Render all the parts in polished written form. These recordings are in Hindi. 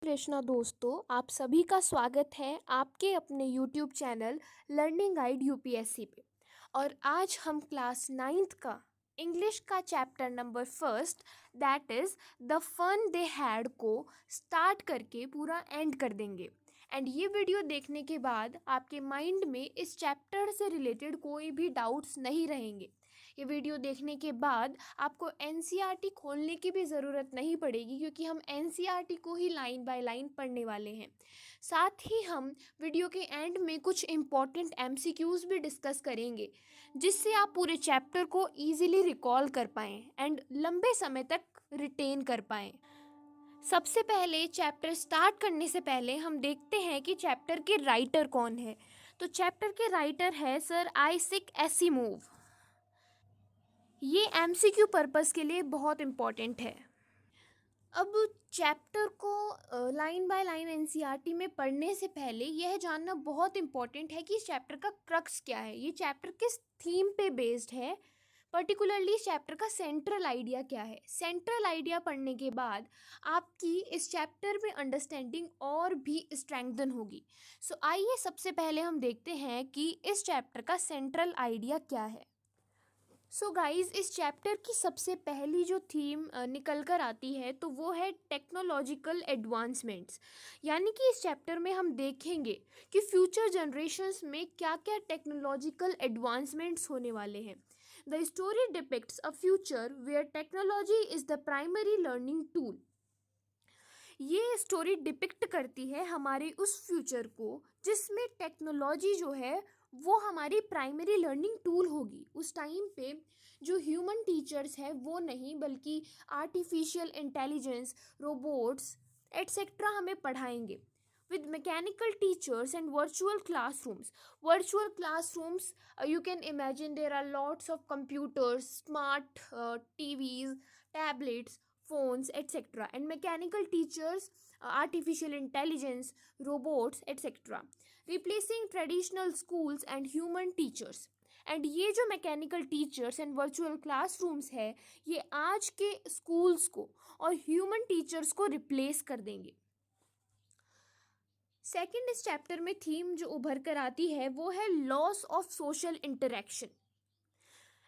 कृष्णा दोस्तों, आप सभी का स्वागत है आपके अपने YouTube channel learning guide UPSC पे। और आज हम क्लास 9th का इंग्लिश का chapter number first that is the fun they had को स्टार्ट करके पूरा एंड कर देंगे। एंड ये वीडियो देखने के बाद आपके माइंड में इस चैप्टर से रिलेटेड कोई भी डाउट्स नहीं रहेंगे। ये वीडियो देखने के बाद आपको एनसीईआरटी खोलने की भी ज़रूरत नहीं पड़ेगी, क्योंकि हम एनसीईआरटी को ही लाइन बाय लाइन पढ़ने वाले हैं। साथ ही हम वीडियो के एंड में कुछ इम्पॉर्टेंट एमसीक्यूज़ भी डिस्कस करेंगे, जिससे आप पूरे चैप्टर को ईजिली रिकॉल कर पाएँ एंड लंबे समय तक रिटेन कर पाएँ। सबसे पहले चैप्टर स्टार्ट करने से पहले हम देखते हैं कि चैप्टर के राइटर कौन है। तो चैप्टर के राइटर है सर आइजैक एसिमोव। ये एमसीक्यू पर्पस के लिए बहुत इम्पॉर्टेंट है। अब चैप्टर को लाइन बाय लाइन एनसीईआरटी में पढ़ने से पहले यह जानना बहुत इम्पॉर्टेंट है कि इस चैप्टर का क्रक्स क्या है, ये चैप्टर किस थीम पे बेस्ड है, पर्टिकुलरली इस चैप्टर का सेंट्रल आइडिया क्या है। सेंट्रल आइडिया पढ़ने के बाद आपकी इस चैप्टर में अंडरस्टैंडिंग और भी स्ट्रेंथन होगी। सो आइए सबसे पहले हम देखते हैं कि इस चैप्टर का सेंट्रल आइडिया क्या है। सो गाइज़, इस चैप्टर की सबसे पहली जो थीम निकल कर आती है तो वो है टेक्नोलॉजिकल एडवांसमेंट्स। यानी कि इस चैप्टर में हम देखेंगे कि फ्यूचर जनरेशन्स में क्या क्या टेक्नोलॉजिकल एडवांसमेंट्स होने वाले हैं। The story depicts a future where technology is the primary learning tool. ये स्टोरी डिपिक्ट करती है हमारे उस फ्यूचर को जिसमें टेक्नोलॉजी जो है वो हमारी प्राइमरी लर्निंग टूल होगी। उस टाइम पे जो ह्यूमन टीचर्स है वो नहीं, बल्कि आर्टिफिशियल इंटेलिजेंस, रोबोट्स एट्सेट्रा हमें पढ़ाएंगे with mechanical teachers and virtual classrooms. Virtual classrooms, you can imagine there are lots of computers, smart TVs, tablets, phones, etc. And mechanical teachers, artificial intelligence, robots, etc. Replacing traditional schools and human teachers. And ये जो mechanical teachers and virtual classrooms है ये आज के स्कूल्स को और ह्यूमन टीचर्स को रिप्लेस कर देंगे। सेकेंड, इस चैप्टर में थीम जो उभर कर आती है वो है लॉस ऑफ सोशल इंटरेक्शन।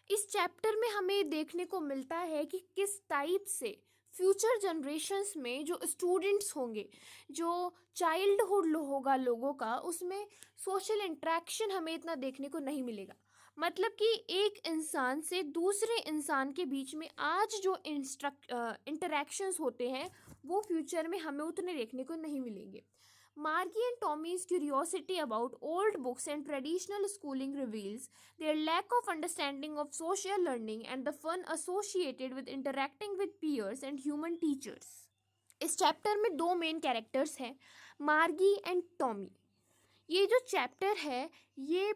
इस चैप्टर में हमें देखने को मिलता है कि किस टाइप से फ्यूचर जनरेशन्स में जो स्टूडेंट्स होंगे, जो चाइल्डहुड होगा लोगों का, उसमें सोशल इंटरेक्शन हमें इतना देखने को नहीं मिलेगा। मतलब कि एक इंसान से दूसरे इंसान के बीच में आज जो इंटरेक्शंस होते हैं वो फ्यूचर में हमें उतने देखने को नहीं मिलेंगे। Margie and Tommy's curiosity about old books and traditional schooling reveals their lack of understanding of social learning and the fun associated with interacting with peers and human teachers. इस चैप्टर में दो मेन कैरेक्टर्स हैं, मार्गी एंड टॉमी। ये जो चैप्टर है ये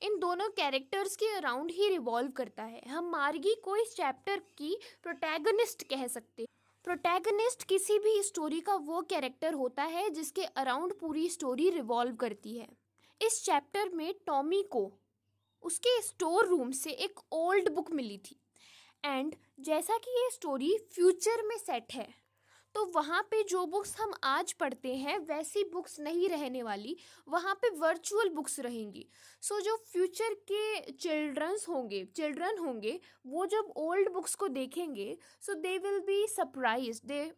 इन दोनों कैरेक्टर्स के अराउंड ही रिवॉल्व करता है। हम मार्गी को इस चैप्टर की प्रोटैगनिस्ट कह सकते हैं। प्रोटैगनिस्ट किसी भी स्टोरी का वो कैरेक्टर होता है जिसके अराउंड पूरी स्टोरी रिवॉल्व करती है। इस चैप्टर में टॉमी को उसके स्टोर रूम से एक ओल्ड बुक मिली थी एंड जैसा कि ये स्टोरी फ्यूचर में सेट है तो वहाँ पे जो बुक्स हम आज पढ़ते हैं वैसी बुक्स नहीं रहने वाली, वहाँ पे वर्चुअल बुक्स रहेंगी। सो जो फ्यूचर के चिल्ड्रन होंगे वो जब ओल्ड बुक्स को देखेंगे so they will be surprised, they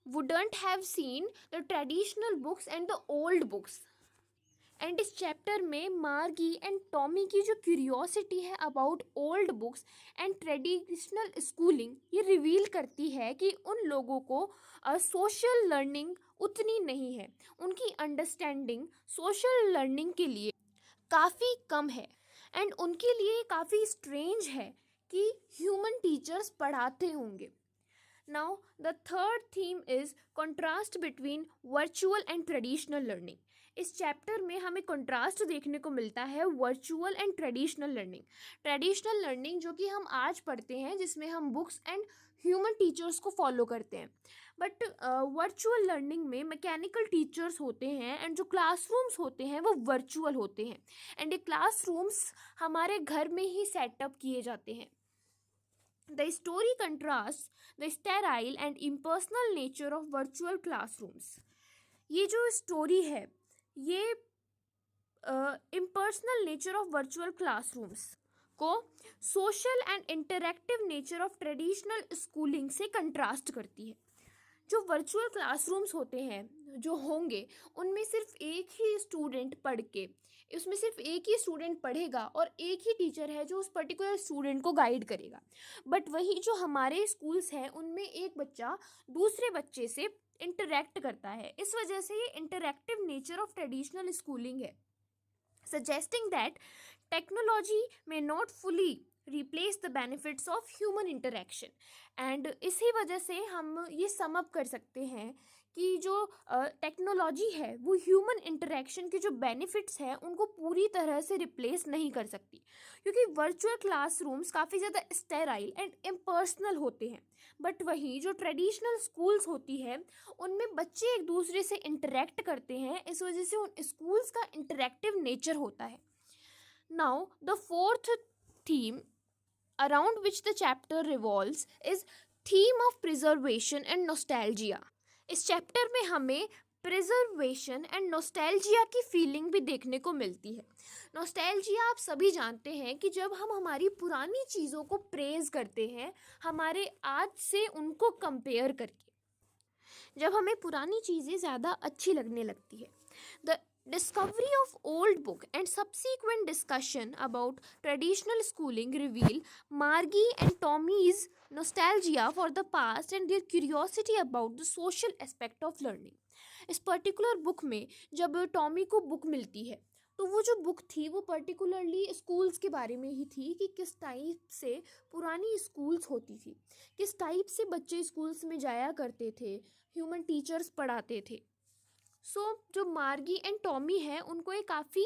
wouldn't have seen the traditional books and the old books. And इस चैप्टर में मार्गी एंड टॉमी की जो क्यूरियोसिटी है about old books and traditional schooling ये रिवील करती है कि उन लोगों को सोशल लर्निंग उतनी नहीं है, उनकी अंडरस्टैंडिंग सोशल लर्निंग के लिए काफ़ी कम है एंड उनके लिए काफ़ी स्ट्रेंज है कि ह्यूमन टीचर्स पढ़ाते होंगे। Now the third theme is contrast between virtual and traditional learning. इस चैप्टर में हमें कंट्रास्ट देखने को मिलता है virtual and traditional learning. Traditional learning जो कि हम आज पढ़ते हैं जिसमें हम बुक्स एंड ह्यूमन टीचर्स को फॉलो करते हैं, बट वर्चुअल लर्निंग में मैकेनिकल टीचर्स होते हैं एंड जो क्लासरूम्स होते हैं वो वर्चुअल होते हैं एंड ये क्लासरूम्स हमारे घर में ही सेटअप किए जाते हैं। The story contrasts the sterile and impersonal nature of virtual classrooms. ये जो स्टोरी है ये impersonal nature of virtual classrooms को social and interactive nature of traditional schooling से कंट्रास्ट करती है। जो वर्चुअल क्लासरूम्स होते हैं जो होंगे उनमें सिर्फ एक ही स्टूडेंट पढ़ के उसमें सिर्फ एक ही स्टूडेंट पढ़ेगा और एक ही टीचर है जो उस पर्टिकुलर स्टूडेंट को गाइड करेगा। बट वही जो हमारे स्कूल्स हैं उनमें एक बच्चा दूसरे बच्चे से इंटरेक्ट करता है। इस वजह से ये interactive nature of traditional schooling है, suggesting that technology may not fully replace the benefits of human interaction। And इसी वजह से हम ये सम अप कर सकते हैं कि जो टेक्नोलॉजी है वो ह्यूमन इंटरेक्शन के जो बेनिफिट्स हैं उनको पूरी तरह से रिप्लेस नहीं कर सकती, क्योंकि वर्चुअल क्लासरूम्स काफ़ी ज़्यादा स्टेराइल एंड इम्पर्सनल होते हैं। बट वहीं जो ट्रेडिशनल स्कूल्स होती है उनमें बच्चे एक दूसरे से इंटरेक्ट करते हैं, इस वजह से उन स्कूल्स का इंटरेक्टिव नेचर होता है। Now the fourth theme around which the chapter revolves is theme of preservation and nostalgia। इस चैप्टर में हमें प्रिजर्वेशन एंड नॉस्टैल्जिया की फीलिंग भी देखने को मिलती है। नॉस्टैल्जिया आप सभी जानते हैं कि जब हम हमारी पुरानी चीज़ों को प्रेज करते हैं हमारे आज से उनको कंपेयर करके, जब हमें पुरानी चीज़ें ज़्यादा अच्छी लगने लगती है। The discovery of old book and subsequent discussion about traditional schooling reveal Margie and Tommy's nostalgia for the past and their curiosity about the social aspect of learning। इस पर्टिकुलर बुक में जब टॉमी को बुक मिलती है तो वो जो बुक थी वो पर्टिकुलरली स्कूल्स के बारे में ही थी कि किस टाइप से पुरानी स्कूल्स होती थी, किस टाइप से बच्चे स्कूल्स में जाया करते थे, ह्यूमन टीचर्स पढ़ाते थे। जो मार्गी एंड टॉमी है उनको ये काफ़ी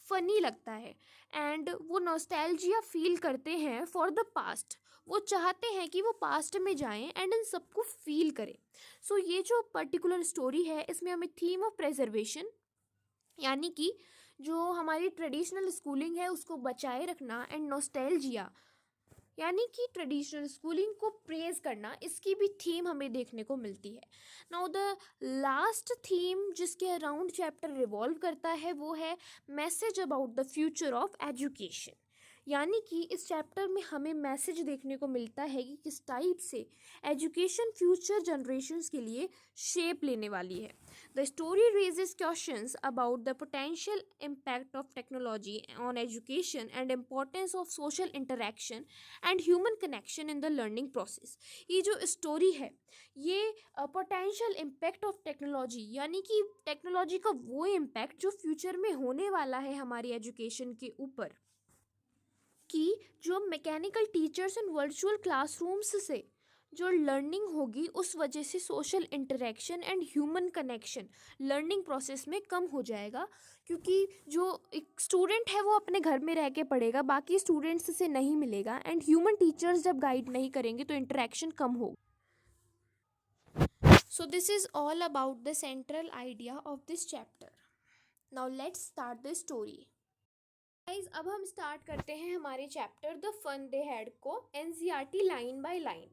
फ़नी लगता है एंड वो नॉस्टैल्जिया फील करते हैं फॉर द पास्ट। वो चाहते हैं कि वो पास्ट में जाएं एंड इन सबको फील करें। ये जो पर्टिकुलर स्टोरी है इसमें हमें थीम ऑफ प्रेजर्वेशन यानी कि जो हमारी ट्रेडिशनल स्कूलिंग है उसको बचाए रखना एंड नॉस्टैल्जिया यानी कि ट्रेडिशनल स्कूलिंग को प्रेज करना, इसकी भी थीम हमें देखने को मिलती है। नाउ द लास्ट थीम जिसके अराउंड चैप्टर रिवॉल्व करता है वो है message about the future of education. यानी कि इस चैप्टर में हमें मैसेज देखने को मिलता है कि किस टाइप से एजुकेशन फ्यूचर जनरेशन्स के लिए शेप लेने वाली है। The story raises questions about the potential impact of technology on education and importance of social interaction and human connection in the learning process. ये जो स्टोरी है ये पोटेंशियल इम्पैक्ट ऑफ टेक्नोलॉजी यानी कि टेक्नोलॉजी का वो इम्पैक्ट जो फ्यूचर में होने वाला है हमारी एजुकेशन के ऊपर, कि जो mechanical teachers and virtual classrooms से जो लर्निंग होगी उस वजह से social interaction and human connection learning process में कम हो जाएगा, क्योंकि जो एक स्टूडेंट है वो अपने घर में रह के पढ़ेगा, बाकी स्टूडेंट्स से नहीं मिलेगा एंड ह्यूमन टीचर्स जब गाइड नहीं करेंगे तो इंटरेक्शन कम होगा। So this is all about the central idea of this chapter. Now let's start the story. Guys अब हम स्टार्ट करते हैं हमारे chapter the fun they had को एनसीईआरटी लाइन बाय लाइन।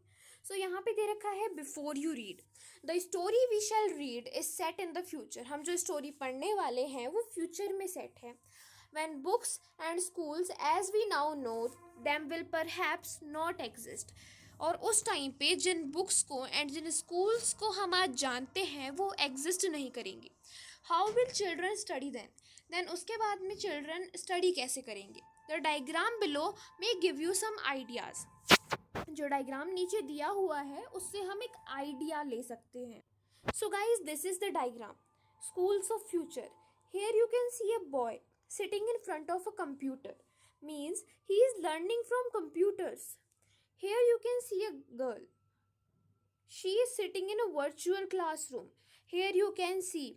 यहाँ पे दे रखा है before you read the story we shall read is set in the future. हम जो स्टोरी पढ़ने वाले हैं वो फ्यूचर में सेट है। When books and schools as we now know them will perhaps not exist. और उस टाइम पे जिन बुक्स को एंड जिन स्कूल्स को हम आज जानते हैं वो एग्जिस्ट नहीं करेंगे। How will children study then उसके बाद में चिल्ड्रन स्टडी कैसे करेंगे। The diagram below may give you some ideas. जो डायग्राम नीचे दिया हुआ है उससे हम एक आइडिया ले सकते हैं। So guys this is the diagram schools of future। Here you can see a boy sitting in front of a computer, means he is learning from computers। Here you can see a girl, she is sitting in a virtual classroom। Here you can see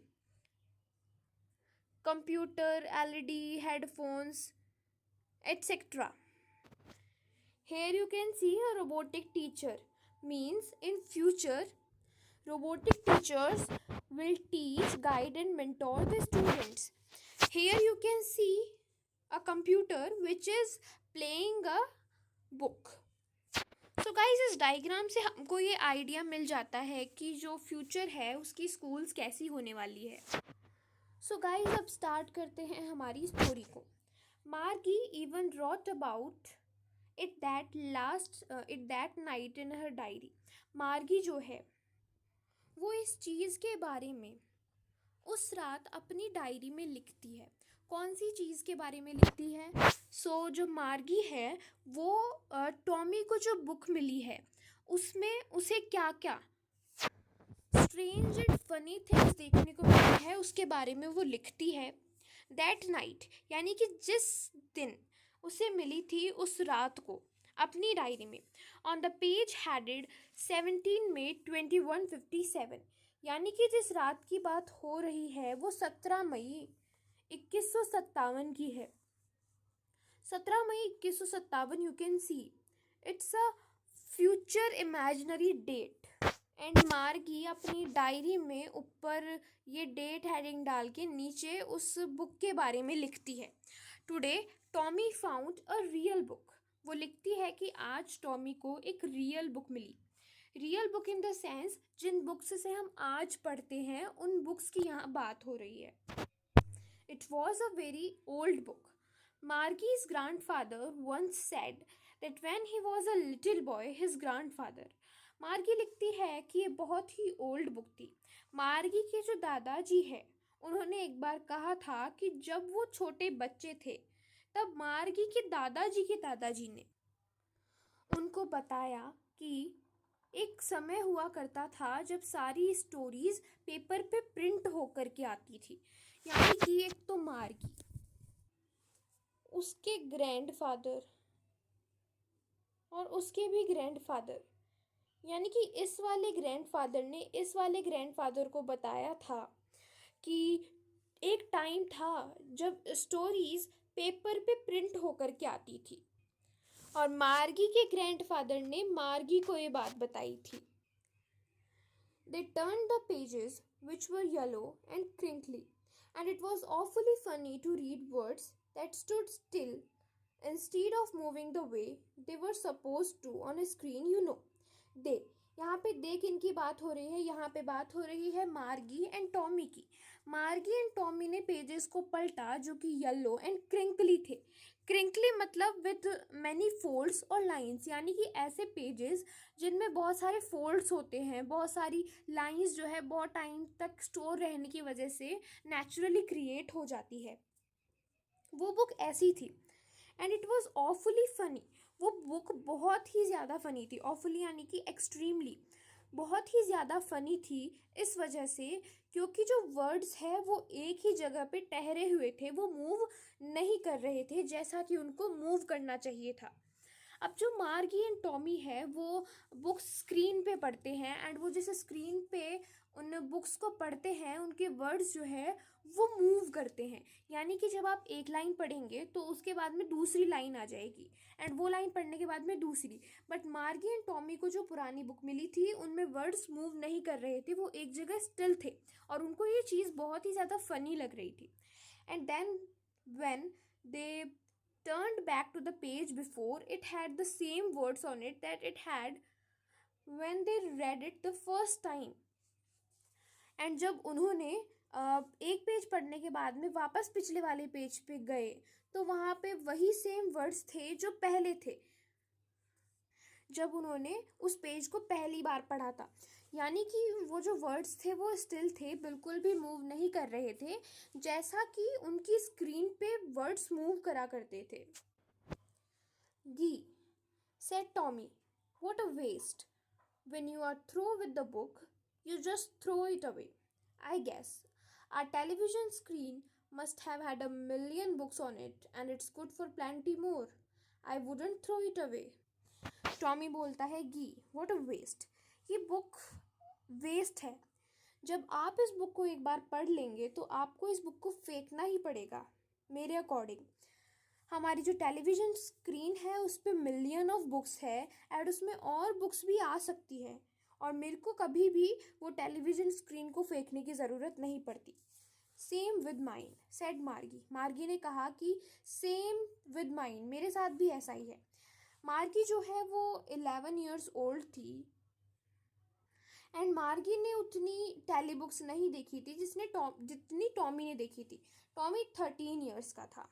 computer, LED, headphones, etc। Here you can see a robotic teacher, means in future robotic teachers will teach, guide and mentor the students। Here you can see a computer which is playing a book। So guys, इस डायग्राम से हमको ये आइडिया मिल जाता है कि जो फ्यूचर है उसकी स्कूल्स कैसी होने वाली है। सो गाइस, अब स्टार्ट करते हैं हमारी स्टोरी को। Margie even wrote about it that night in her diary. Margie जो है वो इस चीज़ के बारे में उस रात अपनी डायरी में लिखती है। कौन सी चीज़ के बारे में लिखती है? जो मार्गी है वो टॉमी को जो बुक मिली है उसमें उसे क्या क्या स्ट्रेंज एंड फनी थिंग्स देखने को मिली है उसके बारे में वो लिखती है। दैट नाइट यानी कि जिस दिन उसे मिली थी उस रात को अपनी डायरी में ऑन द पेज हेडेड 17 मई 2157, यानी कि जिस रात की बात हो रही है वो 17 मई 2157 की है। 17 मई 2157, you can see it's a future imaginary date. And Margie अपनी डायरी में ऊपर ये डेट हेडिंग डाल के नीचे उस बुक के बारे में लिखती है। Today Tommy found a real book. वो लिखती है कि आज टॉमी को एक रियल बुक मिली। Real book in the sense जिन बुक्स से हम आज पढ़ते हैं उन बुक्स की यहाँ बात हो रही है। It was a very old book. Margie's grandfather once said that when he was a little boy, his grandfather. मार्गी लिखती है कि ये बहुत ही ओल्ड बुक थी। मार्गी के जो दादाजी है उन्होंने एक बार कहा था कि जब वो छोटे बच्चे थे तब मार्गी के दादाजी ने उनको बताया कि एक समय हुआ करता था जब सारी स्टोरीज पेपर पे प्रिंट होकर के आती थी। यानी कि एक तो मार्गी, उसके ग्रैंडफादर और उसके भी ग्रैंडफादर, यानी कि इस वाले ग्रैंडफादर ने इस वाले ग्रैंडफादर को बताया था कि एक टाइम था जब स्टोरीज पेपर पे प्रिंट होकर के आती थी और मार्गी के ग्रैंडफादर ने मार्गी को ये बात बताई थी। They turned the pages, which were yellow and crinkly, and it was awfully funny to read words that stood still instead of moving the way they were supposed to on a screen, you know. They, यहाँ पे दे किनकी बात हो रही है? यहाँ पे बात हो रही है मार्गी एंड टॉमी की। मार्गी एंड टॉमी ने पेजेस को पलटा जो कि येलो एंड क्रिंकली थे। क्रिंकली मतलब विद मैनी फोल्ड्स और लाइंस, यानी कि ऐसे पेजेस जिनमें बहुत सारे फोल्ड्स होते हैं, बहुत सारी लाइंस जो है बहुत टाइम तक स्टोर रहने की वजह से नेचुरली क्रिएट हो जाती है। वो बुक ऐसी थी। And it was awfully funny. वो बुक बहुत ही ज़्यादा फ़नी थी। ऑफुली यानी कि एक्सट्रीमली, बहुत ही ज़्यादा फ़नी थी इस वजह से क्योंकि जो वर्ड्स है वो एक ही जगह पे ठहरे हुए थे, वो मूव नहीं कर रहे थे जैसा कि उनको मूव करना चाहिए था। अब जो मार्गी एंड टॉमी है वो बुक्स स्क्रीन पे पढ़ते हैं एंड वो जैसे स्क्रीन पे उन बुक्स को पढ़ते हैं उनके वर्ड्स जो है वो मूव करते हैं। यानी कि जब आप एक लाइन पढ़ेंगे तो उसके बाद में दूसरी लाइन आ जाएगी एंड वो लाइन पढ़ने के बाद में दूसरी। बट मार्गी एंड टॉमी को जो पुरानी बुक मिली थी उनमें वर्ड्स मूव नहीं कर रहे थे, वो एक जगह स्टिल थे और उनको ये चीज़ बहुत ही ज़्यादा फनी लग रही थी। And then when they turned back to the page before, it had the same words on it that it had when they read it the first time. And जब उन्होंने एक पेज पढ़ने के बाद में वापस पिछले वाले पेज पे गए तो वहाँ पे वही सेम वर्ड्स थे जो पहले थे जब उन्होंने उस पेज को पहली बार पढ़ा था। यानी कि वो जो वर्ड्स थे वो स्टिल थे, बिल्कुल भी मूव नहीं कर रहे थे जैसा कि उनकी स्क्रीन पे वर्ड्स मूव करा करते थे। गी said Tommy, what a waste. When you are through with the book, you just throw it away. I guess our television screen must have had a million books on it and it's good for plenty more. I wouldn't throw it away. Tommy बोलता है गी व्हाट अ वेस्ट, ये बुक वेस्ट है। जब आप इस बुक को एक बार पढ़ लेंगे तो आपको इस बुक को फेंकना ही पड़ेगा। मेरे अकॉर्डिंग हमारी जो टेलीविज़न स्क्रीन है उस पर मिलियन ऑफ बुक्स है एंड उसमें और बुक्स भी आ सकती है और मेरे को कभी भी वो टेलीविज़न स्क्रीन को फेंकने की ज़रूरत नहीं पड़ती। सेम विद माइन सेड मार्गी। मार्गी ने कहा कि सेम विद माइन, मेरे साथ भी ऐसा ही है। मार्गी जो है वो 11 ईयर्स ओल्ड थी एंड मार्गी ने उतनी टेली बुक्स नहीं देखी थी जितनी टॉमी ने देखी थी। टॉमी 13 ईयर्स का था।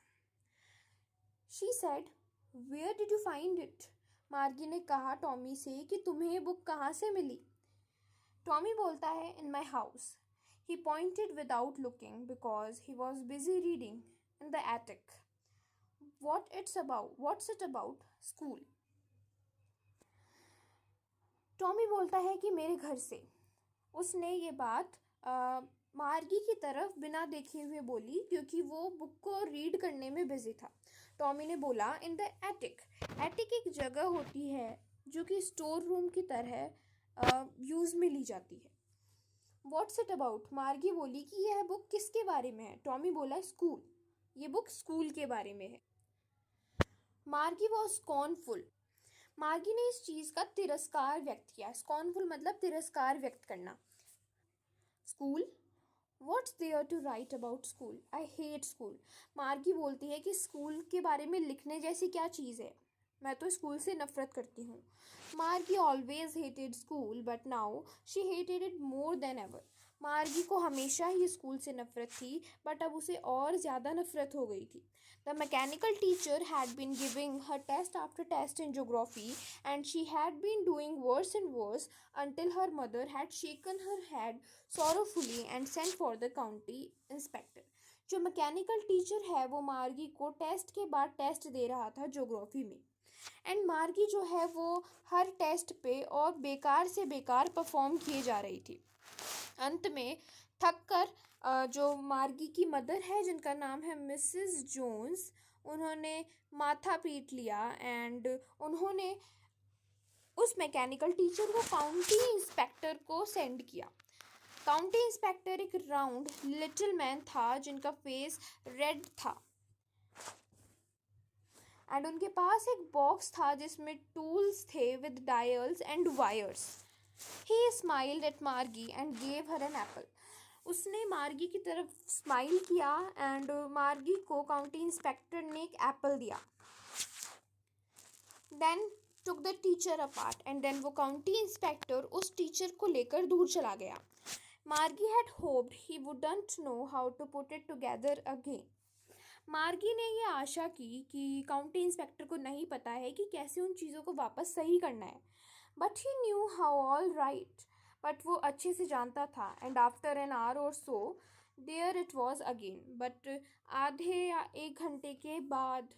She said, where did you find it? Margie ने कहा टॉमी से कि तुम्हें ये बुक कहाँ से मिली? टॉमी बोलता है, in my house. He pointed without looking because he was busy reading in the attic. What's it about? School. Tommy बोलता है कि मेरे घर से। उसने ये बात मार्गी की तरफ बिना देखे हुए बोली क्योंकि वो बुक को रीड करने में बिजी था। टॉमी ने बोला, इन द एटिक। एटिक एक जगह होती है जो कि स्टोर रूम की तरह यूज़ में ली जाती है। What's it about? मार्गी बोली कि यह बुक किसके बारे में है? टॉमी बोला, स्कूल। ये बुक स्कूल के बारे में है। मार्गी वॉज स्कॉर्नफुल। मार्गी ने इस चीज़ का तिरस्कार व्यक्त किया। स्कॉर्नफुल मतलब तिरस्कार व्यक्त करना। School? What's there to write about school? I hate school. Margie बोलती है कि स्कूल के बारे में लिखने जैसी क्या चीज़ है? मैं तो स्कूल से नफरत करती हूँ। मार्गी always hated school but now she hated it more than ever. मार्गी को हमेशा ही स्कूल से नफरत थी बट अब उसे और ज़्यादा नफरत हो गई थी। The mechanical teacher had been giving her test after test in geography and she had been doing worse and worse until her mother had shaken her head sorrowfully and sent for the county inspector. जो मैकेनिकल टीचर है वो मार्गी को टेस्ट के बाद टेस्ट दे रहा था ज्योग्राफी में एंड मार्गी जो है वो हर टेस्ट पे और बेकार से बेकार परफॉर्म किए जा रही थी। अंत में थक कर जो मार्गी की मदर है जिनका नाम है मिसेस जोन्स, उन्होंने माथा पीट लिया एंड उन्होंने उस मैकेनिकल टीचर को काउंटी इंस्पेक्टर को सेंड किया। काउंटी इंस्पेक्टर एक राउंड लिटिल मैन था जिनका फेस रेड था एंड उनके पास एक बॉक्स था जिसमें टूल्स थे with dials and wires. He smiled at Margie and gave her an apple. उसने मार्गी की तरफ स्माइल किया एंड मार्गी को काउंटी इंस्पेक्टर ने एक एप्पल दिया। Then took the teacher apart and then वो काउंटी इंस्पेक्टर उस टीचर को लेकर दूर चला गया। मार्गी had hoped he wouldn't know how to put it together again. मार्गी ने ये आशा की कि काउंटी इंस्पेक्टर को नहीं पता है कि कैसे उन चीज़ों को वापस सही करना है। But he knew how all right. But वो अच्छे से जानता था एंड आफ्टर एन आवर और so there it was again. But आधे या 1 घंटे के बाद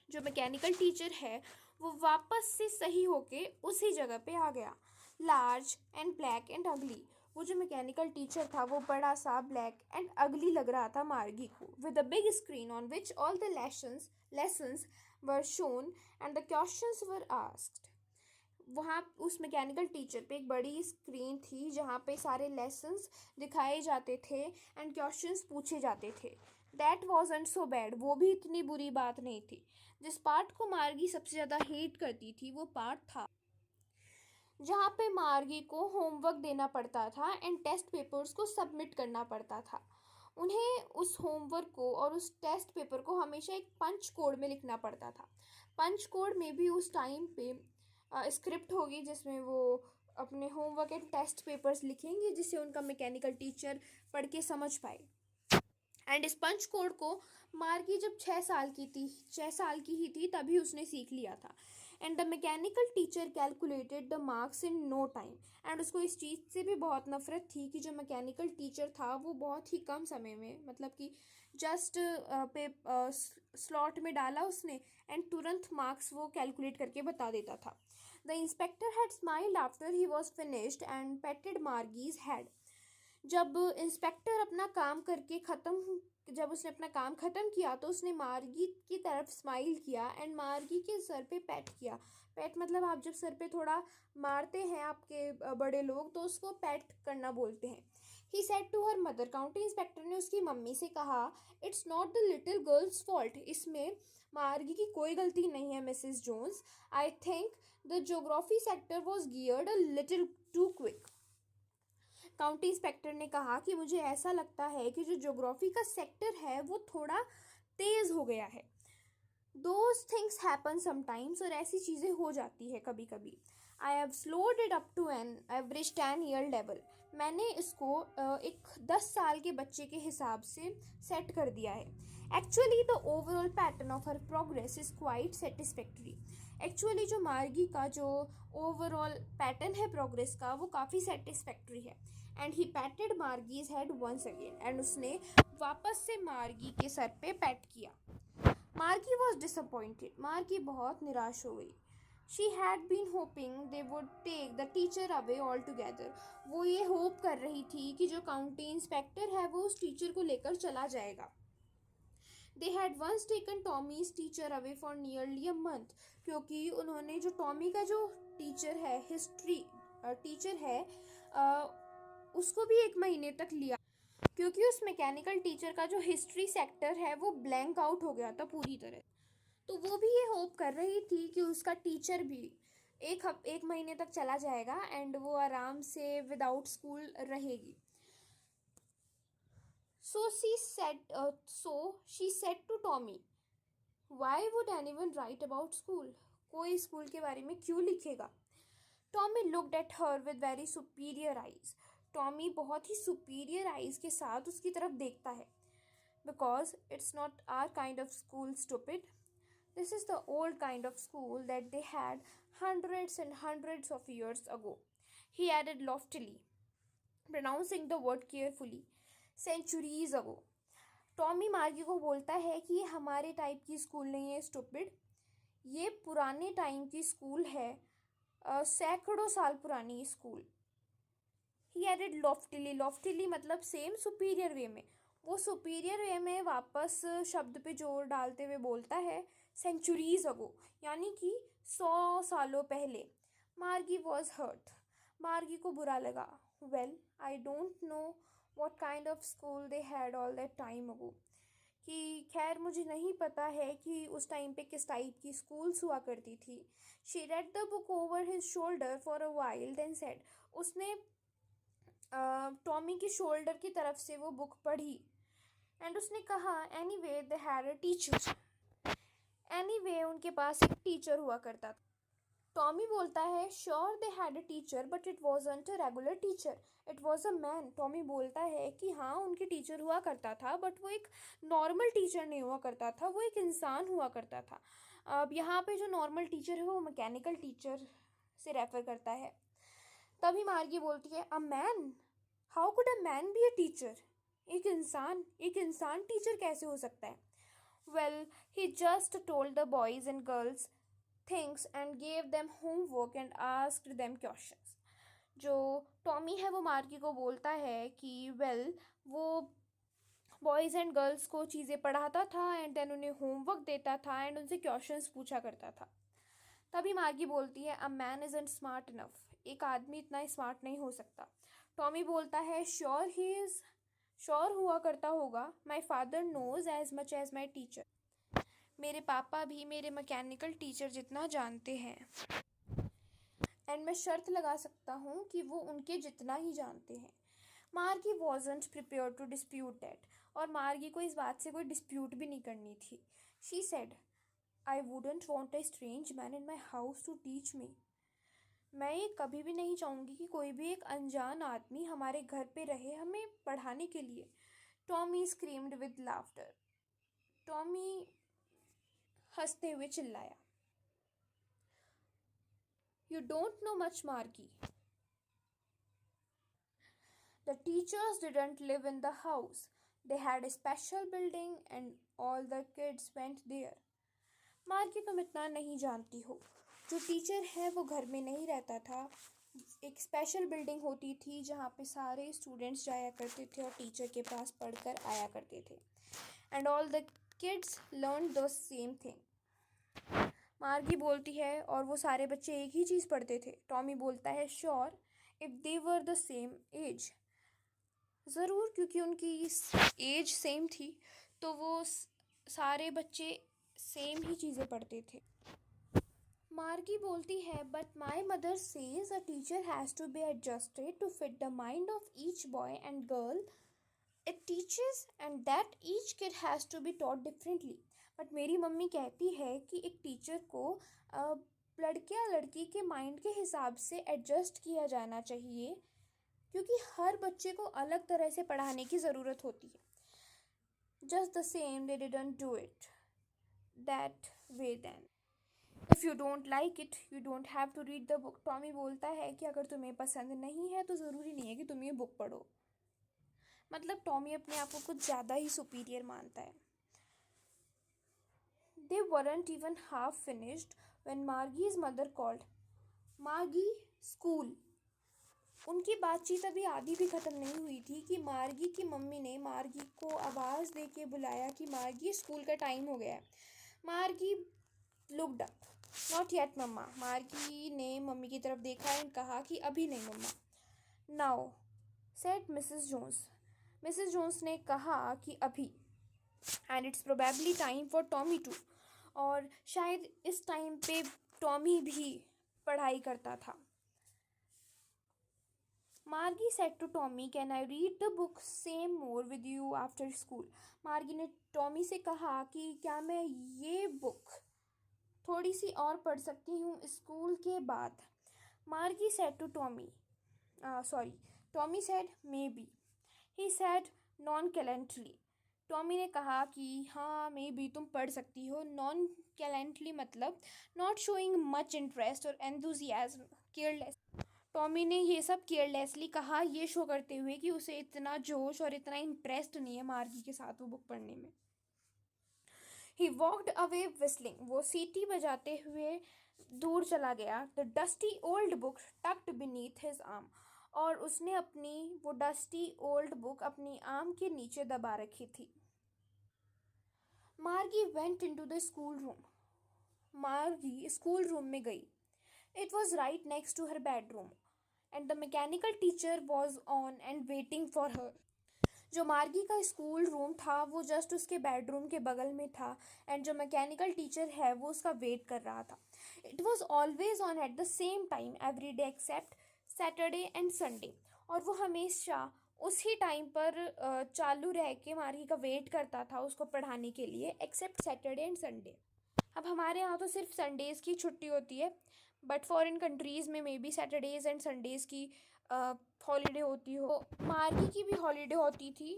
जो मैकेनिकल टीचर है वो वापस से सही होके उसी जगह पे आ गया। लार्ज एंड ब्लैक एंड अगली। वो जो मैकेनिकल टीचर था वो बड़ा सा ब्लैक एंड अगली लग रहा था मार्गी को, with a big screen on which all the lessons were shown and the questions were asked. वहाँ उस मैकेनिकल टीचर पे एक बड़ी स्क्रीन थी जहाँ पे सारे लेसन्स दिखाए जाते थे एंड क्वेश्चंस पूछे जाते थे। That wasn't so bad. वो भी इतनी बुरी बात नहीं थी। जिस पार्ट को मार्गी सबसे ज़्यादा हेट करती थी वो पार्ट था जहाँ पे मार्गी को होमवर्क देना पड़ता था एंड टेस्ट पेपर्स को सबमिट करना पड़ता था। उन्हें उस होमवर्क को और उस टेस्ट पेपर को हमेशा एक पंच कोड में लिखना पड़ता था। पंच कोड में भी उस टाइम पे स्क्रिप्ट होगी जिसमें वो अपने होमवर्क एंड टेस्ट पेपर्स लिखेंगे जिससे उनका मैकेनिकल टीचर पढ़ के समझ पाए। एंड इस पंच कोड को मार्गी जब 6 साल की ही थी तभी उसने सीख लिया था। And the mechanical teacher calculated the marks in no time. And उसको इस चीज़ से भी बहुत नफरत थी कि जो मैकेनिकल टीचर था वो बहुत ही कम समय में, मतलब कि जस्ट पे स्लॉट में डाला उसने एंड तुरंत मार्क्स वो कैलकुलेट करके बता देता था। The inspector had smiled after he was finished and patted Margie's head. जब इंस्पेक्टर अपना काम करके जब उसने अपना काम ख़त्म किया तो उसने मार्गी की तरफ स्माइल किया एंड मार्गी के सर पे पैट किया। पैट मतलब आप जब सर पे थोड़ा मारते हैं आपके बड़े लोग तो उसको पैट करना बोलते हैं। He said to her mother. County inspector ने उसकी मम्मी से कहा, it's not the little girl's fault. इसमें मार्गी की कोई गलती नहीं है Mrs Jones. I think the geography sector was geared a little too quick. County inspector ने कहा कि मुझे ऐसा लगता है कि जो ज्योग्राफी का सेक्टर है वो थोड़ा तेज़ हो गया है। दोज थिंग्स हैपन समटाइम्स, और ऐसी चीज़ें हो जाती है कभी कभी. I have slowed it up to an average 10 year level. मैंने इसको एक 10 साल के बच्चे के हिसाब से सेट कर दिया है. Actually the overall pattern of her progress is quite satisfactory. Actually जो मार्गी का जो ओवरऑल पैटर्न है प्रोग्रेस का वो काफ़ी सेटिस्फैक्ट्री है. And he patted Margie's head once again. And उसने वापस से मार्गी के सर पे पैट किया. मार्गी वॉज डिसअपॉइंटेड. मार्गी बहुत निराश हो गई. She had been hoping they would take the teacher away altogether. वो ये होप कर रही थी कि जो काउंटी इंस्पेक्टर है वो उस टीचर को लेकर चला जाएगा. They had once taken Tommy's teacher away for nearly a month. क्योंकि उन्होंने जो टॉमी का जो टीचर है, हिस्ट्री टीचर है, उसको भी 1 महीने तक लिया. क्योंकि उस मैकेनिकल टीचर का जो हिस्ट्री सेक्टर है वो ब्लैंक आउट हो गया था पूरी तरह. तो वो भी ये होप कर रही थी कि उसका टीचर भी 1 महीने तक चला जाएगा एंड वो आराम से विदाउट स्कूल रहेगी. So she said to Tommy, why would anyone write about school? कोई स्कूल के बारे में क्यों लिखेगा? Tommy looked at her with very superior eyes. Tommy बहुत ही superior eyes के साथ उसकी तरफ देखता है. Because it's not our kind of school, stupid. This is the old kind of school that they had hundreds and hundreds of years ago. He added loftily, pronouncing the word carefully. Centuries ago. Tommy मार्गी को बोलता है कि ये हमारे टाइप की स्कूल नहीं है, स्टूपिड. ये पुराने टाइम की स्कूल है, सैकड़ों साल पुरानी स्कूल. ही एडेड लॉफ्टिली. लॉफ्टिली मतलब सेम सुपीरियर वे में. वो सुपीरियर वे में वापस शब्द पे जोर डालते हुए बोलता है सेंचुरीज अगो, यानी कि 100 सालों पहले. मार्गी वॉज हर्ट. मार्गी को बुरा लगा. Well, I don't know what kind of school they had all that time ago. कि खैर मुझे नहीं पता है कि उस टाइम पे किस टाइप की स्कूल्स हुआ करती थी. She read the book over his shoulder for a while then said. उसने टॉमी की शोल्डर की तरफ से वो बुक पढ़ी एंड उसने कहा anyway they had a teacher. anyway उनके पास एक टीचर हुआ करता था. टॉमी बोलता है sure they had a teacher but it wasn't a regular teacher, it was a man. Tommy बोलता है कि हाँ उनके टीचर हुआ करता था बट वो एक नॉर्मल टीचर नहीं हुआ करता था, वो एक इंसान हुआ करता था. अब यहाँ पे जो नॉर्मल टीचर है वो मैकेनिकल टीचर से रेफर करता है. तभी मार्गी बोलती है a man, how could a man be a teacher? एक इंसान टीचर कैसे हो सकता है? Well, he just told the boys and girls things and gave them homework and asked them questions. जो टॉमी है वो मार्गी को बोलता है कि वो बॉयज़ एंड गर्ल्स को चीज़ें पढ़ाता था एंड देन उन्हें होमवर्क देता था एंड उनसे क्वेश्चंस पूछा करता था. तभी मार्गी बोलती है a man isn't smart enough. एक आदमी इतना स्मार्ट नहीं हो सकता. टॉमी बोलता है श्योर ही इज़. श्योर हुआ करता होगा. My father knows as much as my teacher. मेरे पापा भी मेरे मैकेनिकल टीचर जितना जानते हैं एंड मैं शर्त लगा सकता हूँ कि वो उनके जितना ही जानते हैं. Margie wasn't prepared to dispute that. और मार्गी को इस बात से कोई डिस्प्यूट भी नहीं करनी थी. She said I wouldn't want a strange man in my house to teach me. मैं ये कभी भी नहीं चाहूँगी कि कोई भी एक अनजान आदमी हमारे घर पे रहे हमें पढ़ाने के लिए. Tommy screamed with laughter. Tommy हंसते हुए चिल्लाया. You don't know much, Margie. The teachers didn't live in the house. They had a special building and all the kids went there. मार्गी तुम इतना नहीं जानती हो. जो टीचर है वो घर में नहीं रहता था. एक स्पेशल बिल्डिंग होती थी जहाँ पे सारे स्टूडेंट्स जाया करते थे और टीचर के पास पढ़कर आया करते थे. And all the kids learn the same thing. मार्गी बोलती है और वो सारे बच्चे एक ही चीज़ पढ़ते थे. टॉमी बोलता है sure if they were the same age. ज़रूर, क्योंकि उनकी एज सेम थी तो वो सारे बच्चे सेम ही चीज़ें पढ़ते थे. मार्गी बोलती है but my mother says a teacher has to be adjusted to fit the mind of each boy and girl it teaches and that each kid has to be taught differently. But मेरी मम्मी कहती है कि एक टीचर को लड़के या लड़की के माइंड के हिसाब से एडजस्ट किया जाना चाहिए, क्योंकि हर बच्चे को अलग तरह से पढ़ाने की ज़रूरत होती है। Just the same they didn't do it that way then. If you don't like it you don't have to read the book. Tommy बोलता है कि अगर तुम्हें पसंद नहीं है तो ज़रूरी नहीं है कि तुम ये बुक पढ़ो। मतलब टॉमी अपने आप को कुछ ज़्यादा ही सुपीरियर मानता है। They weren't even half finished when Margie's mother called. मार्गी स्कूल। उनकी बातचीत अभी आधी भी ख़त्म नहीं हुई थी कि मार्गी की मम्मी ने मार्गी को आवाज़ दे के बुलाया कि मार्गी स्कूल का टाइम हो गया है। मार्गी लुक्ड अप। नॉट येट मम्मा। मार्गी ने मम्मी की तरफ देखा एंड कहा कि अभी नहीं मम्मा। Now said Mrs Jones. Mrs Jones ने कहा कि अभी। And it's probably time for Tommy too. और शायद इस टाइम पे टॉमी भी पढ़ाई करता था। Margie said to Tommy, can I read the book some more with you after school. Margie ने टॉमी से कहा कि क्या मैं ये बुक थोड़ी सी और पढ़ सकती हूँ स्कूल के बाद। Margie said to Tommy, Tommy said maybe. He said nonchalantly. Tommy ने कहा कि हाँ मे बी तुम पढ़ सकती हो। नॉन कैलेंटली मतलब नॉट शोइंग मच इंटरेस्ट और एंथुजियाज्म, केयरलेस। टॉमी ने ये सब केयरलेसली कहा, ये शो करते हुए कि उसे इतना जोश और इतना इंटरेस्ट नहीं है मार्गी के साथ वो बुक पढ़ने में। He walked away whistling. वो सीटी बजाते हुए दूर चला गया। The dusty old book tucked beneath his arm. और उसने अपनी वो डस्टी ओल्ड बुक अपनी आर्म के नीचे दबा रखी थी। Margie went into the school room. Margie school room में गई। It was right next to her bedroom and the mechanical teacher was on and waiting for her. जो मार्गी का स्कूल रूम था वो जस्ट उसके बेडरूम के बगल में था एंड जो मैकेनिकल टीचर है वो उसका वेट कर रहा था। It was always on at the same time every day except Saturday and Sunday. और वो हमेशा उसी टाइम पर चालू रह के मार्गी का वेट करता था उसको पढ़ाने के लिए, एक्सेप्ट सैटरडे एंड संडे। अब हमारे यहाँ तो सिर्फ संडेज़ की छुट्टी होती है, बट फॉरेन कंट्रीज़ में may be Saturdays and Sundays की हॉलीडे होती हो। मार्गी की भी हॉलीडे होती थी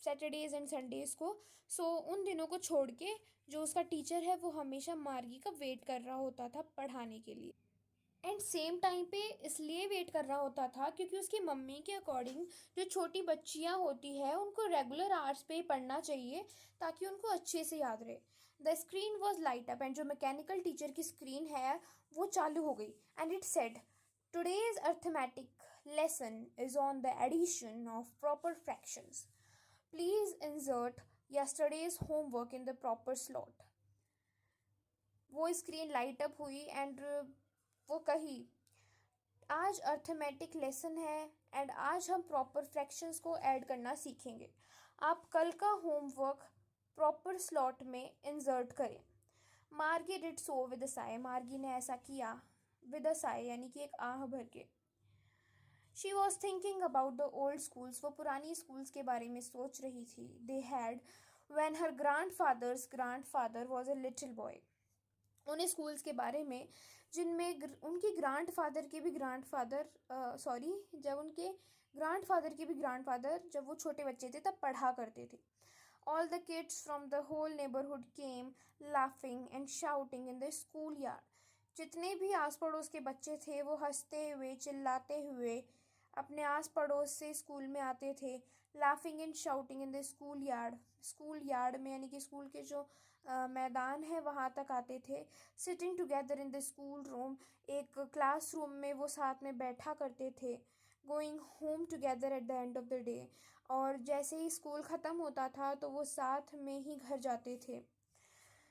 सैटरडेज़ एंड संडेज़ को। सो उन दिनों को छोड़ के जो उसका टीचर है वो हमेशा मार्गी का वेट कर रहा होता था पढ़ाने के लिए। एंड सेम टाइम पे इसलिए वेट कर रहा होता था क्योंकि उसकी मम्मी के अकॉर्डिंग जो छोटी बच्चियां होती है उनको रेगुलर आवर्स पे पढ़ना चाहिए ताकि उनको अच्छे से याद रहे। The screen was light up and जो मैकेनिकल टीचर की स्क्रीन है वो चालू हो गई and it said, today's arithmetic lesson is on the addition of proper fractions. Please insert yesterday's homework in the proper slot. वो स्क्रीन लाइट अप हुई एंड वो कही, आज अर्थमेटिक लेसन है एंड आज हम प्रॉपर फ्रैक्शंस को ऐड करना सीखेंगे। आप कल का होमवर्क प्रॉपर स्लॉट में इंसर्ट करें। मार्गी did so with a Sai. मार्गी ने ऐसा किया विद अ साई यानी कि एक आह भर के। She was thinking about the old schools. वो पुरानी स्कूल्स के बारे में सोच रही थी। They had when her grandfather was a little boy. उन स्कूल्स के बारे में जिनमें उनके ग्रैंडफादर के भी ग्रैंडफादर जब उनके ग्रैंडफादर के भी ग्रैंडफादर जब वो छोटे बच्चे थे तब पढ़ा करते थे। All the kids from the whole neighbourhood came laughing and shouting in the school yard. जितने भी आस पड़ोस के बच्चे थे वो हंसते हुए चिल्लाते हुए अपने आस पड़ोस से स्कूल में आते थे। Laughing and shouting in the school yard में यानी कि स्कूल के जो मैदान है वहाँ तक आते थे। Sitting together in the school room, एक क्लासरूम में वो साथ में बैठा करते थे। Going home together at the end of the day, और जैसे ही स्कूल ख़त्म होता था तो वो साथ में ही घर जाते थे।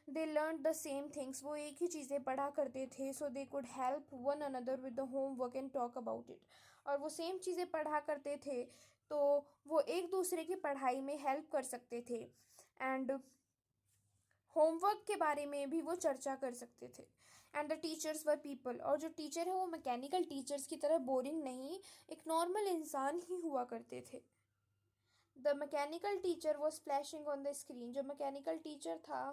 They learn the same things, वो एक ही चीज़ें पढ़ा करते थे। So they could help one another with the homework and talk about it. और वो सेम चीज़ें पढ़ा करते थे तो वो एक दूसरे की पढ़ाई में हेल्प कर सकते थे एंड होमवर्क के बारे में भी वो चर्चा कर सकते थे। And the teachers were people, और जो टीचर है वो मैकेनिकल टीचर्स की तरह बोरिंग नहीं, एक नॉर्मल इंसान ही हुआ करते थे। The mechanical teacher was flashing on the screen. जो मैकेनिकल टीचर था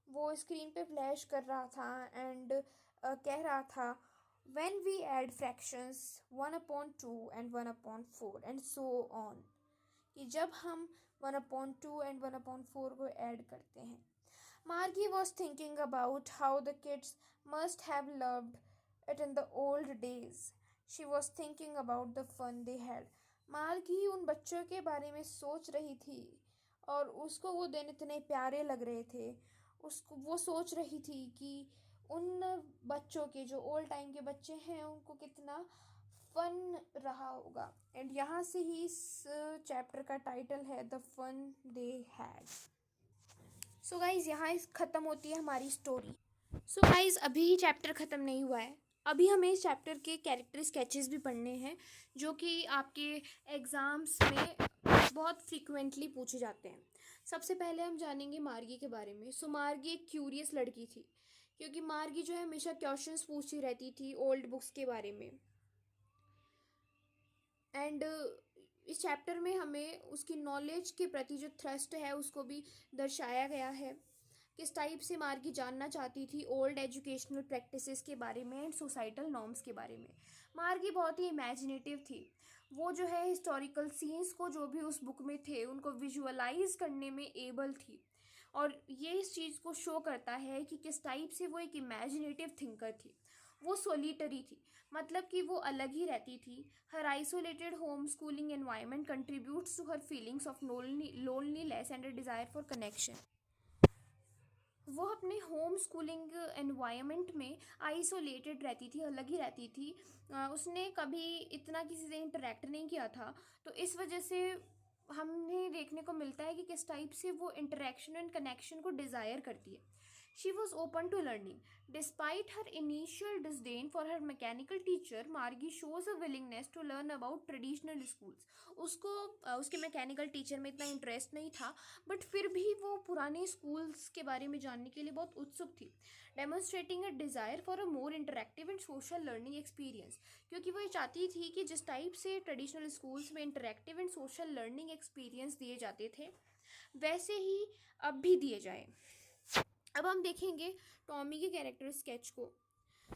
वो स्क्रीन पे फ्लैश कर रहा था एंड कह रहा था when we add fractions 1/2 and 1/4 and so on, कि जब हम 1/2 and 1/4 को ऐड करते हैं। Margie was thinking about how the kids must have loved it in the old days. She was thinking about the fun they had. मार्गी उन बच्चों के बारे में सोच रही थी और उसको वो दिन इतने प्यारे लग रहे थे। उसको वो सोच रही थी कि उन बच्चों के जो ओल्ड टाइम के बच्चे हैं उनको कितना फन रहा होगा। एंड यहाँ से ही इस चैप्टर का टाइटल है the fun they had. So guys यहाँ ख़त्म होती है हमारी स्टोरी। सो गाइज अभी ही चैप्टर ख़त्म नहीं हुआ है, अभी हमें इस चैप्टर के कैरेक्टर स्केचेस भी पढ़ने हैं जो कि आपके एग्ज़ाम्स में बहुत फ्रीक्वेंटली पूछे जाते हैं। सबसे पहले हम जानेंगे मार्गी के बारे में। सो मार्गी एक क्यूरियस लड़की थी, क्योंकि मार्गी जो है हमेशा क्वेश्चंस पूछती रहती थी ओल्ड बुक्स के बारे में। एंड इस चैप्टर में हमें उसकी नॉलेज के प्रति जो थ्रस्ट है उसको भी दर्शाया गया है। किस टाइप से मार्गी जानना चाहती थी ओल्ड एजुकेशनल प्रैक्टिसेस के बारे में एंड सोसाइटल नॉर्म्स के बारे में। मार्गी बहुत ही इमेजिनेटिव थी। वो जो है हिस्टोरिकल सीन्स को जो भी उस बुक में थे उनको विजुअलाइज करने में एबल थी, और ये इस चीज़ को शो करता है कि किस टाइप से वो एक इमेजिनेटिव थिंकर थी। वो सोलिटरी थी, मतलब कि वो अलग ही रहती थी। Her isolated home schooling environment contributes to her feelings of loneliness and a desire for connection. वो अपने होम स्कूलिंग एनवायरनमेंट में आइसोलेटेड रहती थी, अलग ही रहती थी। उसने कभी इतना किसी से इंटरेक्ट नहीं किया था, तो इस वजह से हमें देखने को मिलता है कि किस टाइप से वो इंटरेक्शन एंड कनेक्शन को डिज़ायर करती है। She was open to learning. Despite her initial disdain for her mechanical teacher, Margie shows a willingness to learn about traditional schools. उसको उसके मैकेनिकल टीचर में इतना इंटरेस्ट नहीं था, बट फिर भी वो पुराने स्कूल्स के बारे में जानने के लिए बहुत उत्सुक थी। Demonstrating a desire for a more interactive and social learning experience, क्योंकि वो ये चाहती थी कि जिस टाइप से ट्रेडिशनल स्कूल्स में interactive and social learning experience दिए जाते थे वैसे ही अब भी दिए जाए। अब हम देखेंगे टॉमी के कैरेक्टर स्केच को।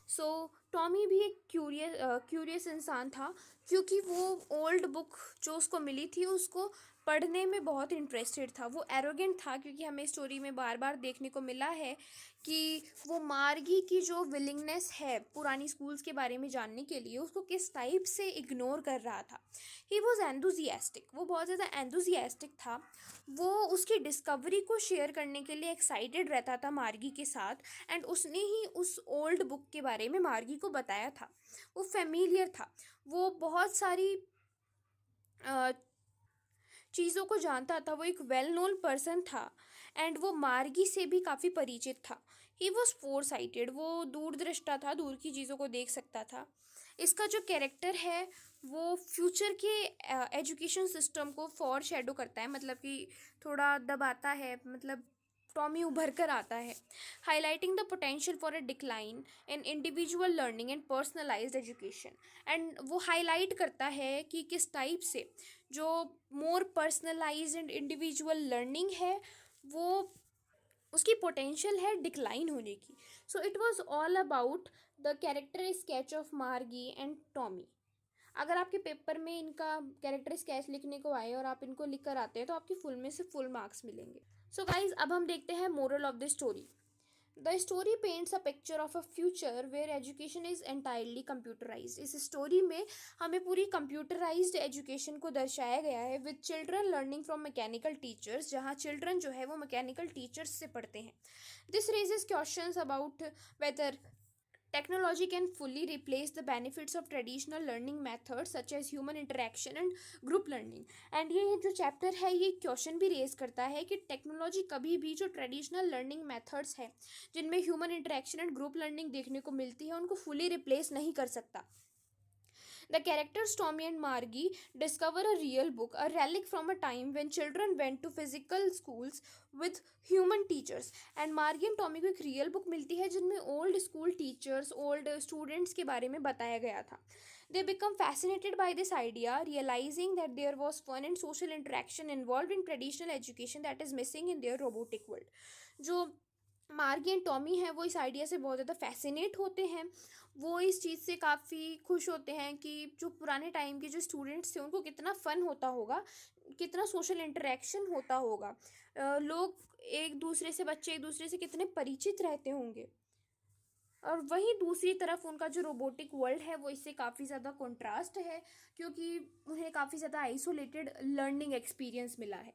सो टॉमी भी एक क्यूरियस इंसान था, क्योंकि वो ओल्ड बुक जो उसको मिली थी उसको पढ़ने में बहुत इंटरेस्टेड था। वो एरोगेंट था, क्योंकि हमें स्टोरी में बार बार देखने को मिला है कि वो मार्गी की जो विलिंगनेस है पुरानी स्कूल्स के बारे में जानने के लिए उसको किस टाइप से इग्नोर कर रहा था। ही वॉज एंथुजियास्टिक, वो बहुत ज़्यादा एंथुजियास्टिक था। वो उसकी डिस्कवरी को शेयर करने के लिए एक्साइटेड रहता था मार्गी के साथ, एंड उसने ही उस ओल्ड बुक के बारे में मार्गी को बताया था। वो फेमिलियर था, वो बहुत सारी चीज़ों को जानता था। वो एक वेल नोन पर्सन था एंड वो मार्गी से भी काफ़ी परिचित था। ही वॉज फोर साइटेड, वो दूरदृष्टा था, दूर की चीज़ों को देख सकता था। इसका जो कैरेक्टर है वो फ्यूचर के एजुकेशन सिस्टम को फॉर शेडो करता है, मतलब कि थोड़ा दबाता है, मतलब टॉमी उभर कर आता है। Highlighting the potential for a decline in individual learning and personalised education. And वो हाईलाइट करता है कि किस टाइप से जो मोर पर्सनलाइज्ड एंड इंडिविजुअल लर्निंग है वो उसकी पोटेंशियल है डिक्लाइन होने की। So it was all about the character sketch of मार्गी एंड टॉमी। अगर आपके पेपर में इनका कैरेक्टर स्केच लिखने को आए और आप इनको लिख कर आते हैं तो आपकी फुल में से फुल मार्क्स मिलेंगे। सो गाइज अब हम देखते हैं moral of the story. The story paints a picture of a future where education is entirely computerised. इस स्टोरी में हमें पूरी कंप्यूटराइज्ड एजुकेशन को दर्शाया गया है with children learning from mechanical teachers, जहाँ चिल्ड्रन जो है वो मैकेनिकल टीचर्स से पढ़ते हैं। This raises questions about whether technology can fully replace the benefits of traditional learning methods such as human interaction and group learning। And ये जो चैप्टर है ये क्वेश्चन भी रेज करता है कि टेक्नोलॉजी कभी भी जो ट्रेडिशनल लर्निंग मेथड्स है जिनमें human interaction and group learning देखने को मिलती है उनको फुली रिप्लेस नहीं कर सकता। The characters Tommy and Margie discover a real book, a relic from a time when children went to physical schools with human teachers। And Margie and Tommy को एक रियल बुक मिलती है जिनमें old school teachers, old students के बारे में बताया गया था। They become fascinated by this idea, realizing that there was fun and social interaction involved in traditional education that is missing in their robotic world. जो मार्गी एंड टॉमी हैं वो इस आइडिया से बहुत ज़्यादा फैसिनेट होते हैं. वो इस चीज़ से काफ़ी खुश होते हैं कि जो पुराने टाइम के जो स्टूडेंट्स थे उनको कितना फ़न होता होगा, कितना सोशल इंटरेक्शन होता होगा, लोग एक दूसरे से, बच्चे एक दूसरे से कितने परिचित रहते होंगे. और वहीं दूसरी तरफ उनका जो रोबोटिक वर्ल्ड है वो इससे काफ़ी ज़्यादा कंट्रास्ट है, क्योंकि उन्हें काफ़ी ज़्यादा आइसोलेटेड लर्निंग एक्सपीरियंस मिला है.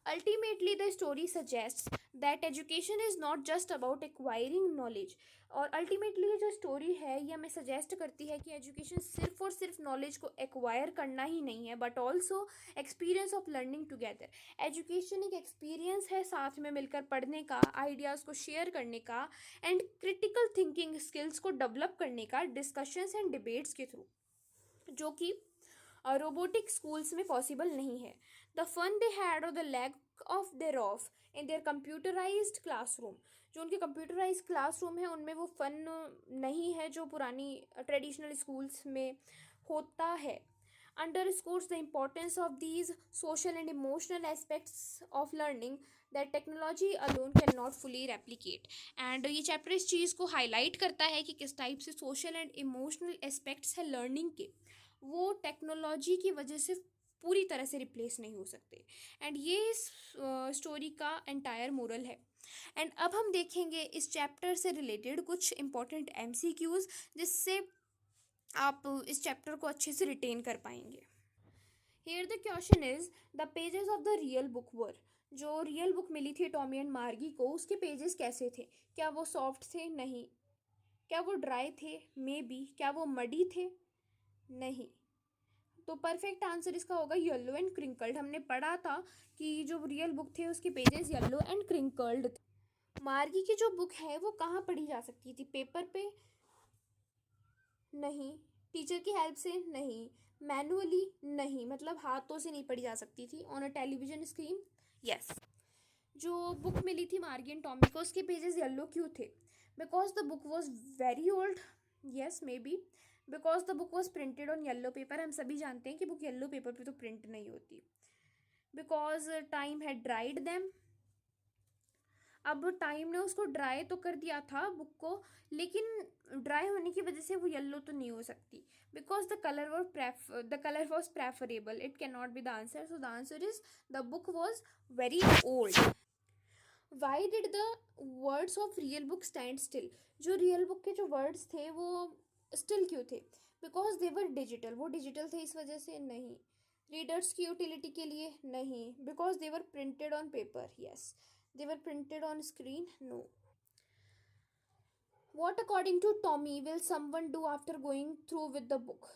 Ultimately, the story suggests that education is not just about acquiring knowledge. और अल्टीमेटली ये जो स्टोरी है ये हमें सजेस्ट करती है कि एजुकेशन सिर्फ और सिर्फ नॉलेज को एक्वायर करना ही नहीं है, but also experience of learning together. Education एक एक्सपीरियंस है साथ में मिलकर पढ़ने का, आइडियाज़ को शेयर करने का एंड क्रिटिकल थिंकिंग स्किल्स को डेवलप करने का डिस्कशंस एंड डिबेट्स के थ्रू, जो कि रोबोटिक स्कूल्स में पॉसिबल नहीं है. द फन दे हैड और the lack of their of in their computerised classroom. जो उनके कंप्यूटराइज क्लासरूम है उनमें वो फन नहीं है जो पुरानी ट्रेडिशनल स्कूल्स में होता है. Underscores the importance of these social and emotional aspects of learning that technology alone cannot fully replicate. And ये चैप्टर इस चीज़ को हाईलाइट करता है कि किस टाइप से सोशल एंड इमोशनल एस्पेक्ट्स है लर्निंग के, वो टेक्नोलॉजी की वजह से पूरी तरह से रिप्लेस नहीं हो सकते. एंड ये इस स्टोरी का एंटायर मोरल है. एंड अब हम देखेंगे इस चैप्टर से रिलेटेड कुछ इंपॉर्टेंट MCQs, जिससे आप इस चैप्टर को अच्छे से रिटेन कर पाएंगे. Here the question is the pages of the real book were. जो रियल बुक मिली थी टॉमी एंड मार्गी को, उसके पेजेस कैसे थे? क्या वो सॉफ्ट थे? नहीं. क्या वो ड्राई थे? May be. क्या वो मडी थे? नहीं. तो परफेक्ट आंसर इसका होगा येलो एंड क्रिंकल्ड. हमने पढ़ा था कि जो रियल बुक थे उसके पेजेस येलो एंड क्रिंकल्ड थे. मार्गी की जो बुक है वो कहाँ पढ़ी जा सकती थी? पेपर पे? नहीं. टीचर की हेल्प से? नहीं. मैनुअली? नहीं, मतलब हाथों से नहीं पढ़ी जा सकती थी. On a television screen? Yes. जो बुक मिली थी मार्गी एंड टॉमी को, उसके पेजेस येलो क्यों थे? Because the book was very old. Yes, may be. Because the book was printed on yellow paper. हम सभी जानते हैं कि बुक येलो पेपर पे तो प्रिंट नहीं होती. Because time had dried them. अब टाइम ने उसको ड्राई तो कर दिया था बुक को, लेकिन ड्राई होने की वजह से वो येलो तो नहीं हो सकती. Because the colour was preferable. It can not be the answer. So the answer is the book was very old. Why did the words of real book stand still. जो रियल बुक के जो वर्ड्स थे वो स्टिल क्यों थे? Because they were digital. वो डिजिटल थे इस वजह से? नहीं. रीडर्स की यूटिलिटी के लिए? नहीं. Because they were printed on paper? Yes. They were printed on screen? No. What according to Tommy will someone do after going through with the book.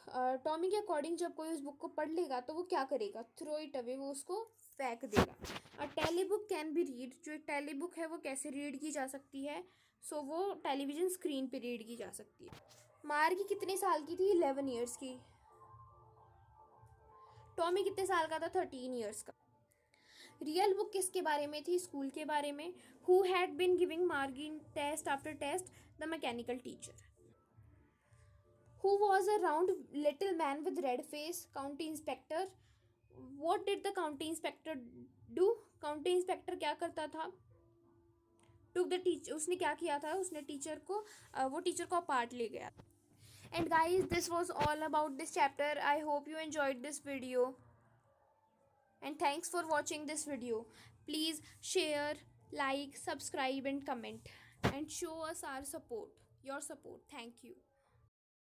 Tommy के अकॉर्डिंग जब कोई उस बुक को पढ़ लेगा तो वो क्या करेगा? Throw it away. वो उसको फेंक देगा. A telly book can be read. जो एक टेली बुक है वो कैसे रीड की जा सकती है? सो वो टेलीविजन स्क्रीन पे रीड की जा सकती है. मार्गी कितने साल की थी? 11 ईयर्स की. टॉमी कितने साल का था? 13 ईयर्स का. रियल बुक किसके बारे में थी? स्कूल के बारे में. Who had been giving Margie test after test? The mechanical teacher. Who was a round little man with red face? County inspector. What did the county inspector do? County inspector क्या करता था? Took the teacher. उसने क्या किया था? उसने टीचर को वो टीचर को अपार्ट ले गया. And guys, this was all about this chapter. I hope you enjoyed this video. And thanks for watching this video. Please share, like, subscribe and comment. And show us our support. Your support. Thank you.